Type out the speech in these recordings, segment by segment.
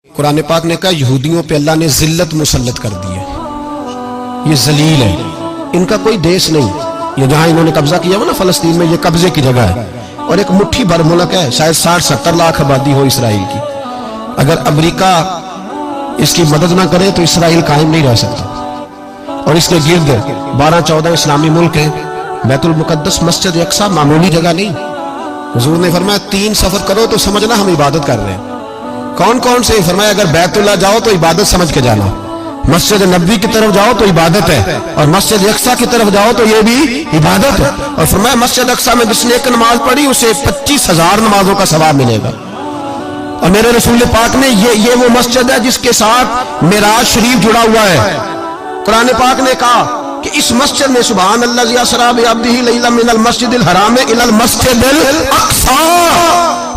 قرآن پاک نے کہا یہودیوں پہ اللہ نے ذلت مسلط کر دی ہے، یہ ذلیل ہے، ان کا کوئی دیش نہیں۔ یہ جہاں انہوں نے قبضہ کیا ہوا نا فلسطین میں، یہ قبضے کی جگہ ہے اور ایک مٹھی بھر ملک ہے، شاید 60-70 لاکھ آبادی ہو اسرائیل کی۔ اگر امریکہ اس کی مدد نہ کرے تو اسرائیل قائم نہیں رہ سکتا۔ اور اس کے گرد 12-14 اسلامی ملک ہیں۔ بیت المقدس مسجد اقصی معمولی جگہ نہیں۔ حضور نے فرمایا 3 سفر کرو تو سمجھنا ہم عبادت کر رہے ہیں۔ کون کون سے؟ فرمایا اگر بیت اللہ جاؤ تو عبادت سمجھ کے جانا، مسجد نبوی کی طرف جاؤ تو عبادت ہے، اور مسجد اقصی کی طرف جاؤ تو یہ بھی عبادت ہے۔ اور فرمایا مسجد اقصی میں جس نے ایک نماز پڑھی اسے 25,000 نمازوں کا ثواب ملے گا۔ اور میرے رسول پاک نے یہ وہ مسجد ہے جس کے ساتھ معراج شریف جڑا ہوا ہے۔ قرآن پاک نے کہا کہ اس مسجد میں سبحان اللہ اسریٰ بعبدہ لیلا من المسجد الحرام الی المسجد الاقصی۔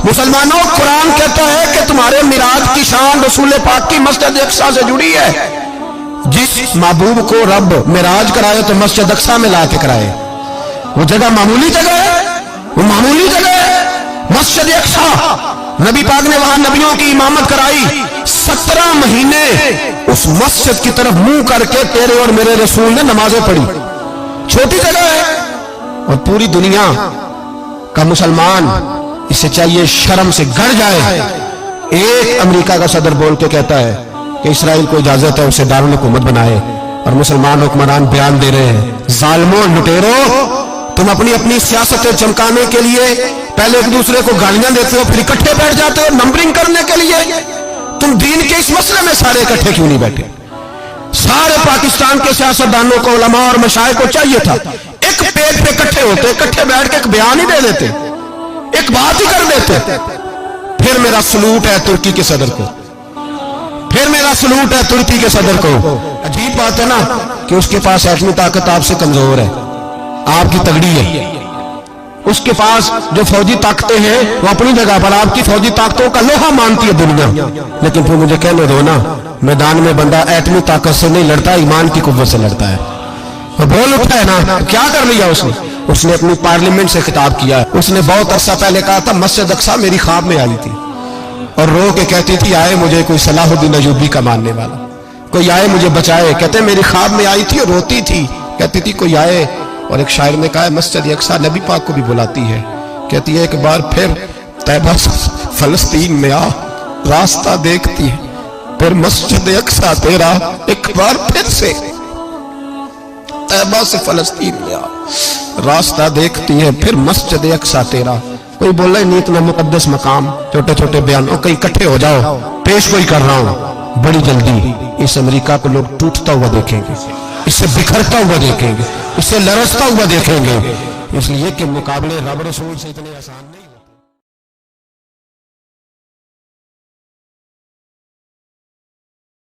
مسلمانوں، قرآن کہتا ہے کہ تمہارے معراج کی شان رسول پاک کی مسجد اقصی سے جڑی ہے۔ جس محبوب کو رب معراج کرائے تو مسجد اقصی میں لا کے کرائے۔ وہ جگہ معمولی جگہ ہے، وہ معمولی جگہ ہے مسجد اقصی۔ نبی پاک نے وہاں نبیوں کی امامت کرائی، 17 مہینے اس مسجد کی طرف منہ کر کے تیرے اور میرے رسول نے نمازیں پڑھی۔ چھوٹی جگہ ہے اور پوری دنیا کا مسلمان اسے چاہیے شرم سے گڑ جائے۔ ایک امریکہ کا صدر بول کے کہتا ہے کہ اسرائیل کو اجازت ہے اسے دارالحکومت بنائے، اور مسلمان حکمران بیان دے رہے ہیں ظالموں، لٹیرو، تم اپنی سیاستیں چمکانے کے لیے پہلے ایک دوسرے کو گالیاں دیتے ہو، پھر اکٹھے بیٹھ جاتے ہو نمبرنگ کرنے کے لیے۔ تم دین کے اس مسئلے میں سارے اکٹھے کیوں نہیں بیٹھے؟ سارے پاکستان کے سیاستدانوں کو، علماء اور مشائخ کو چاہیے تھا ایک پیج پہ اکٹھے ہوتے، اکٹھے بیٹھ کے ایک بیان ہی دے دیتے، ایک بات ہی کر دیتے۔ پھر میرا سلوٹ ہے ترکی کے صدر کو، پھر میرا سلوٹ ہے ترکی کے صدر کو۔ عجیب بات ہے نا کہ اس کے پاس ایٹمی طاقت آپ سے کمزور ہے، آپ کی تگڑی ہے۔ اس کے پاس جو فوجی طاقتیں ہیں وہ اپنی جگہ پر، آپ کی فوجی طاقتوں کا لوہا مانتی ہے دنیا، لیکن پھر مجھے کہنے دو نا، میدان میں بندہ ایٹمی طاقت سے نہیں لڑتا، ایمان کی قوت سے لڑتا ہے۔ وہ بول اٹھا ہے نا، کیا کر لیا اس نے اپنی پارلیمنٹ سے خطاب کیا ہے۔ اس نے بہت عرصہ پہلے کہا تھا مسجد اقصی میری خواب میں آئی تھی اور رو کے کہتی تھی آئے مجھے کوئی صلاح الدین ایوبی کا ماننے والا، کوئی آئے مجھے بچائے۔ کہتے میری خواب میں آئی تھی اور روتی تھی، کہتی تھی کوئی آئے۔ اور ایک شاعر نے کہا ہے مسجد اقصی نبی پاک کو بھی بلاتی ہے، کہتی ہے ایک بار پھر طیبہ فلسطین میں آ، راستہ دیکھتی ہے پھر مسجد اقصی تیرا، ایک بار پھر سے طیبہ سے فلسطین میں آ، راستہ دیکھتی ہے پھر مسجد اقصی تیرا۔ کوئی بول رہا ہے نہیں اتنا مقدس مقام، چھوٹے چھوٹے بیانوں، کہیں اکٹھے ہو جاؤ، پیش کوئی کر رہا ہوں بڑی جلدی۔ اس امریکہ کو لوگ ٹوٹتا ہوا دیکھیں گے، اس سے بکھرتا ہوا دیکھیں گے، اس سے لرزتا ہوا دیکھیں گے، اس لیے کہ مقابلے رب رسول سے اتنے آسان نہیں۔